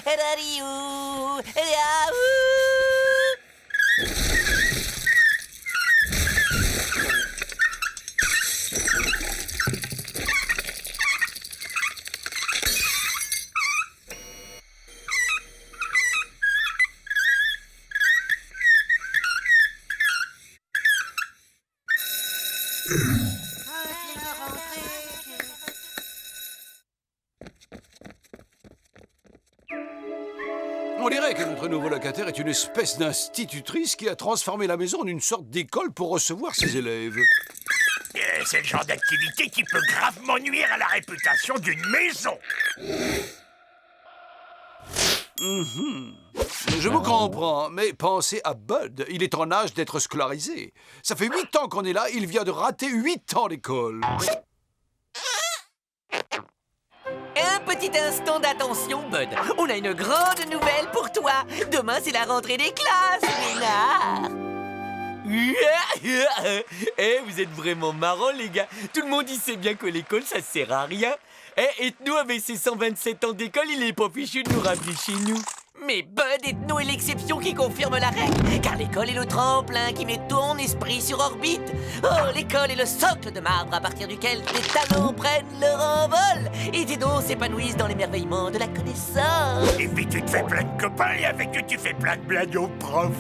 Rariou, Raou. On dirait que notre nouveau locataire est une espèce d'institutrice qui a transformé la maison en une sorte d'école pour recevoir ses élèves. C'est le genre d'activité qui peut gravement nuire à la réputation d'une maison. Je vous comprends, mais pensez à Bud. Il est en âge d'être scolarisé. Ça fait 8 ans qu'on est là, il vient de rater 8 ans d'école. Un petit instant d'attention, Bud. On a une grande nouvelle pour toi. Demain, c'est la rentrée des classes, Lénard. Eh, vous êtes vraiment marrants, les gars. Tout le monde y sait bien que l'école, ça sert à rien. Eh, Ethno, avec ses 127 ans d'école, il est pas fichu de nous ramener chez nous. Mais Bud Ethno est l'exception qui confirme la règle, car l'école est le tremplin qui met ton esprit sur orbite. Oh, l'école est le socle de marbre à partir duquel tes talents prennent leur envol et tes dons s'épanouissent dans l'émerveillement de la connaissance. Et puis tu te fais plein de copains et avec eux tu fais plein de blagues aux profs.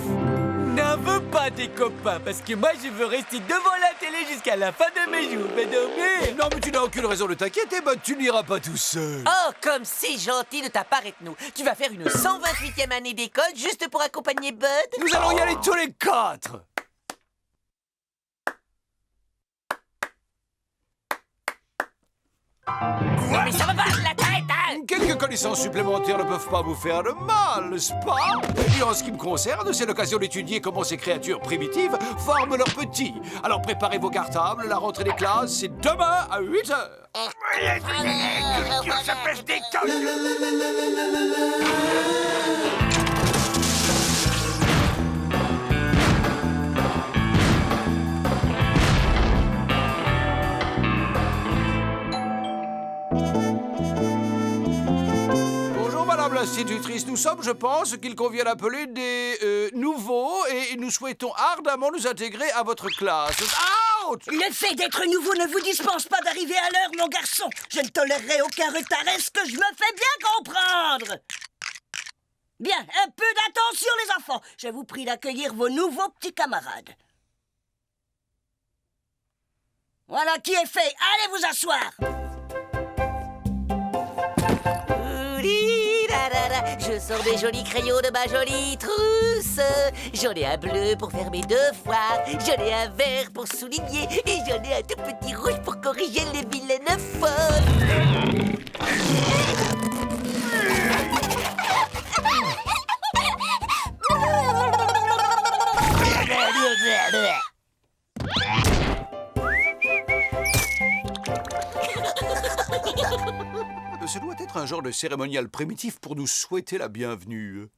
N'en veux pas des copains, parce que moi, je veux rester devant la télé jusqu'à la fin de mes jours. Mais dormir. Non, mais tu n'as aucune raison de t'inquiéter, Bud. Tu n'iras pas tout seul. Oh, comme c'est gentil de ta part, Ethno. Tu vas faire une 128e année d'école juste pour accompagner Bud? Nous allons y aller tous les 4. Non, mais ça va pas, la tête, hein? Quelques connaissances supplémentaires ne peuvent pas vous faire de mal, n'est-ce pas? Et en ce qui me concerne, c'est l'occasion d'étudier comment ces créatures primitives forment leurs petits. Alors préparez vos cartables, la rentrée des classes, c'est demain à 8 heures. Culture, ça pèse des tonnes. L'institutrice, nous sommes, je pense, qu'il convient d'appeler des nouveaux et nous souhaitons ardemment nous intégrer à votre classe. Out! Le fait d'être nouveau ne vous dispense pas d'arriver à l'heure, mon garçon. Je ne tolérerai aucun retard. Est-ce que je me fais bien comprendre? Bien, un peu d'attention, les enfants. Je vous prie d'accueillir vos nouveaux petits camarades. Voilà qui est fait. Allez vous asseoir. Je sors des jolis crayons de ma jolie trousse. J'en ai un bleu pour faire mes devoirs. J'en ai un vert pour souligner. Et j'en ai un tout petit rouge pour corriger les vilaines fautes. Ce doit être un genre de cérémonial primitif pour nous souhaiter la bienvenue.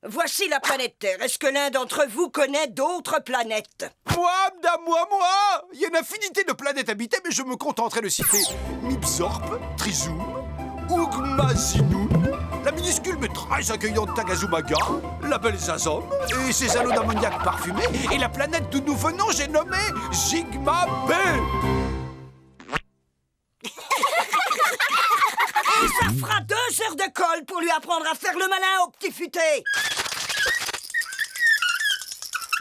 Voici la planète Terre. Est-ce que l'un d'entre vous connaît d'autres planètes? Moi, madame, moi! Il y a une infinité de planètes habitées, mais je me contenterai de citer Mipsorp, Trizoum, Ougmazinoun, la minuscule mais très accueillante Tagazumaga, la belle Zazom, et ses anneaux d'ammoniac parfumés, et la planète d'où nous venons, j'ai nommé Sigma B. Et ça fera 2 heures de colle pour lui apprendre à faire le malin au petit futé.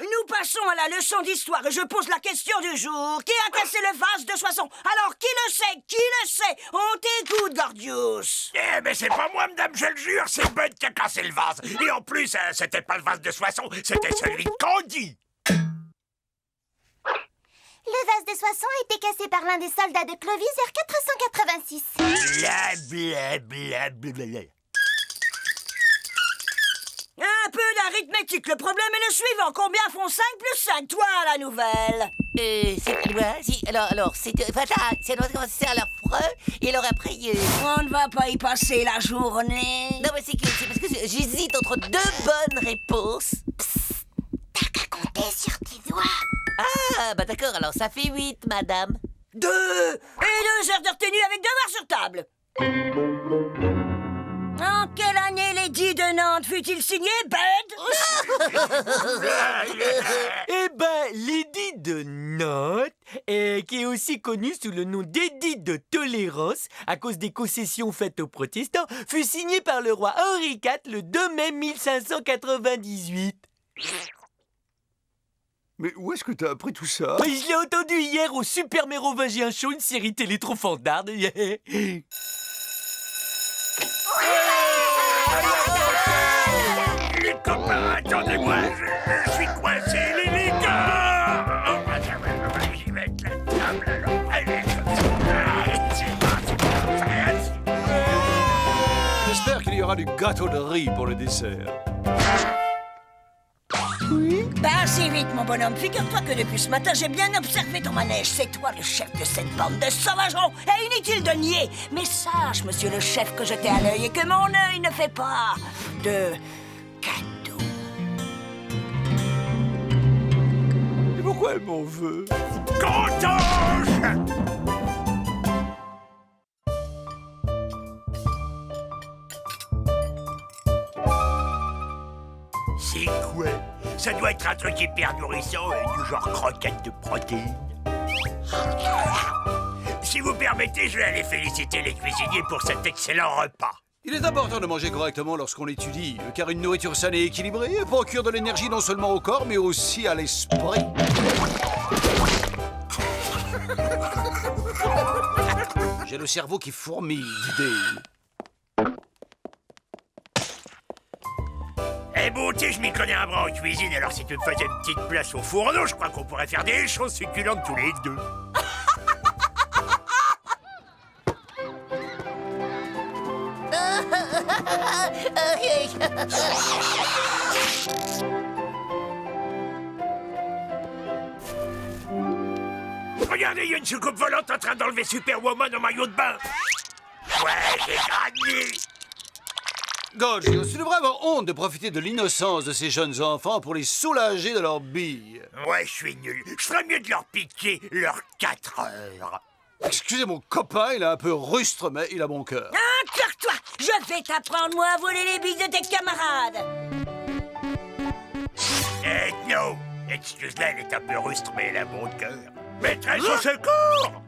Nous passons à la leçon d'histoire et je pose la question du jour. Qui a cassé le vase de Soissons? Alors, qui le sait? Qui le sait? On t'écoute, Gordius. Eh, mais c'est pas moi, madame, je le jure, c'est Bud qui a cassé le vase. Et en plus, c'était pas le vase de Soissons, c'était celui de Candy. Le vase de Soissons a été cassé par l'un des soldats de Clovis vers 486. Bla. Un peu d'arithmétique. arithmétique. Le problème est le suivant. Combien font 5 plus 5? Toi, la nouvelle. C'est quoi? Si, alors, c'est... Voilà, c'est à l'affreux, et alors après, On ne va pas y passer la journée. Non, mais c'est parce que j'hésite entre deux bonnes réponses. T'as qu'à compter sur tes doigts. Ah, bah d'accord, alors ça fait 8, madame. 2 et 2 heures de retenue avec devoir sur table. En quelle année l'édit de Nantes fut-il signé, Bud? Eh ben, l'édit de Nantes, qui est aussi connu sous le nom d'édit de tolérance, à cause des concessions faites aux protestants, fut signé par le roi Henri IV le 2 mai 1598. Mais où est-ce que t'as appris tout ça? Mais je l'ai entendu hier au Super Mérovingien Show, une série télé trop fandarde. Les copains, attendez-moi, je suis coincé, les gars. J'y vais avec la table, alors. Allez, c'est parti. J'espère qu'il y aura du gâteau de riz pour le dessert. Pas assez vite, mon bonhomme. Figure-toi que depuis ce matin, j'ai bien observé ton manège. C'est toi le chef de cette bande de sauvageons. Et inutile de nier. Mais sache, monsieur le chef, que je t'ai à l'œil et que mon œil ne fait pas de cadeaux. Et pourquoi elle m'en veut? Cantoche! C'est quoi? Ça doit être un truc hyper nourrissant, du genre croquette de protéines. Si vous permettez, je vais aller féliciter les cuisiniers pour cet excellent repas. Il est important de manger correctement lorsqu'on étudie, car une nourriture saine et équilibrée procure de l'énergie non seulement au corps, mais aussi à l'esprit. J'ai le cerveau qui fourmille d'idées. Eh bon, tu sais, je m'y connais un bras en cuisine, alors si tu me faisais une petite place au fourneau, je crois qu'on pourrait faire des choses succulentes tous les deux. Regardez, il y a une soucoupe volante en train d'enlever Superwoman au maillot de bain. Ouais, j'ai gagné. Gauche, tu devrais avoir honte de profiter de l'innocence de ces jeunes enfants pour les soulager de leurs billes. Ouais, je suis nul. Je ferais mieux de leur piquer leurs 4 heures. Excusez mon copain, il est un peu rustre, mais il a bon cœur. Encore-toi! Je vais t'apprendre, moi, à voler les billes de tes camarades! Non, excuse-la, elle est un peu rustre, mais elle a bon cœur. Maîtresse au secours!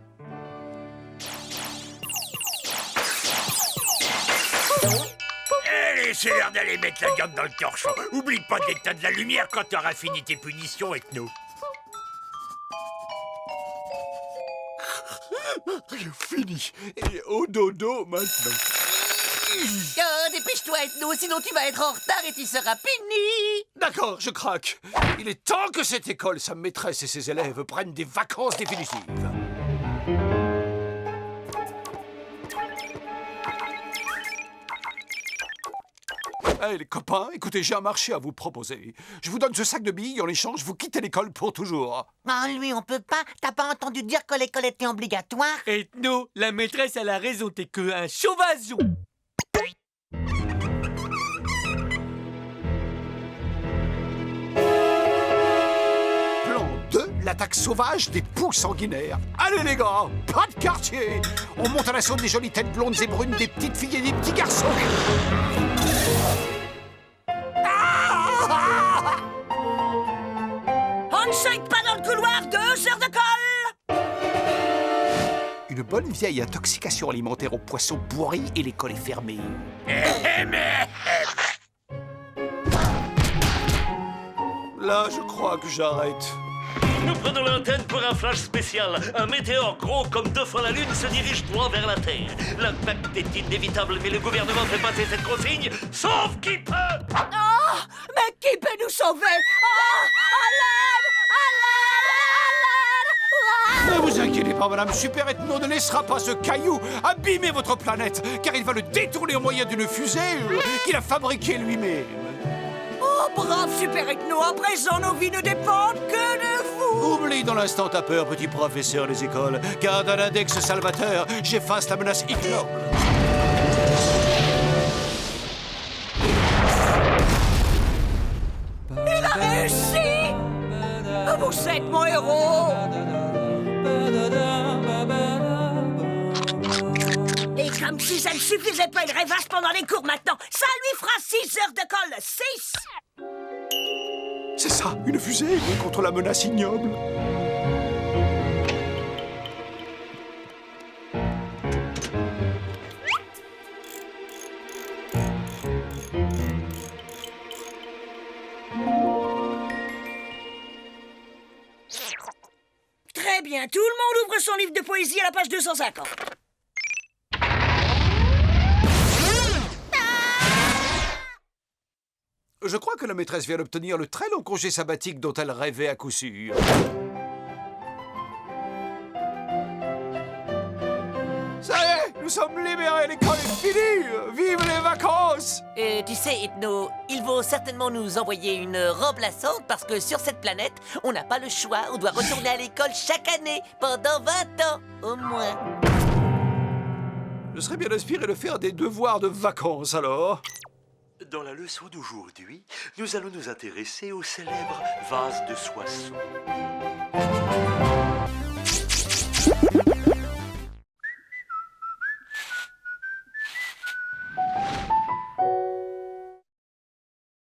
Allez, c'est l'heure d'aller mettre la viande dans le torchon. Oublie pas d'éteindre la lumière quand t'auras fini tes punitions, Ethno. Fini. Et au dodo maintenant. Oh, dépêche-toi, Ethno, sinon tu vas être en retard et tu seras puni. D'accord, je craque. Il est temps que cette école, sa maîtresse et ses élèves prennent des vacances définitives. Hey, les copains, écoutez, j'ai un marché à vous proposer. Je vous donne ce sac de billes, en échange, vous quittez l'école pour toujours. Ah, lui, on peut pas. T'as pas entendu dire que l'école était obligatoire? Ethno, la maîtresse, elle a raison, t'es que un sauvageon. Plan 2, l'attaque sauvage des poux sanguinaires. Allez les gars, pas de quartier. On monte à l'assaut des jolies têtes blondes et brunes, des petites filles et des petits garçons. On ne saute pas dans le couloir, 2 heures de colle! Une bonne vieille intoxication alimentaire aux poissons pourris et l'école est fermée. Là, je crois que j'arrête. Nous prenons l'antenne pour un flash spécial. Un météore gros comme 2 fois la Lune se dirige droit vers la Terre. L'impact est inévitable, mais le gouvernement fait passer cette consigne, sauf qui peut. Oh! Mais qui peut nous sauver? Oh! À l'aide! À l'aide! À l'aide! Ne vous inquiétez pas, Madame Super Ethno ne laissera pas ce caillou abîmer votre planète, car il va le détourner au moyen d'une fusée qu'il a fabriquée lui-même. Oh! Oh, brave Super Ethno, à présent nos vies ne dépendent que de vous. Oublie dans l'instant ta peur, petit professeur des écoles, car d'un index salvateur, j'efface la menace ignoble. Il a réussi. Vous êtes mon héros. Et comme si ça ne suffisait pas, il rêvasse pendant les cours maintenant. Ça lui fera 6 heures de colle. 6. C'est ça, une fusée contre la menace ignoble. Très bien, tout le monde ouvre son livre de poésie à la page 250. Je crois que la maîtresse vient d'obtenir le très long congé sabbatique dont elle rêvait à coup sûr. Ça y est, nous sommes libérés, l'école est finie. Vive les vacances! Tu sais, Ethno, ils vont certainement nous envoyer une remplaçante parce que sur cette planète, on n'a pas le choix. On doit retourner à l'école chaque année, pendant 20 ans, au moins. Je serais bien inspiré de faire des devoirs de vacances, alors. Dans la leçon d'aujourd'hui, nous allons nous intéresser au célèbre vase de Soissons.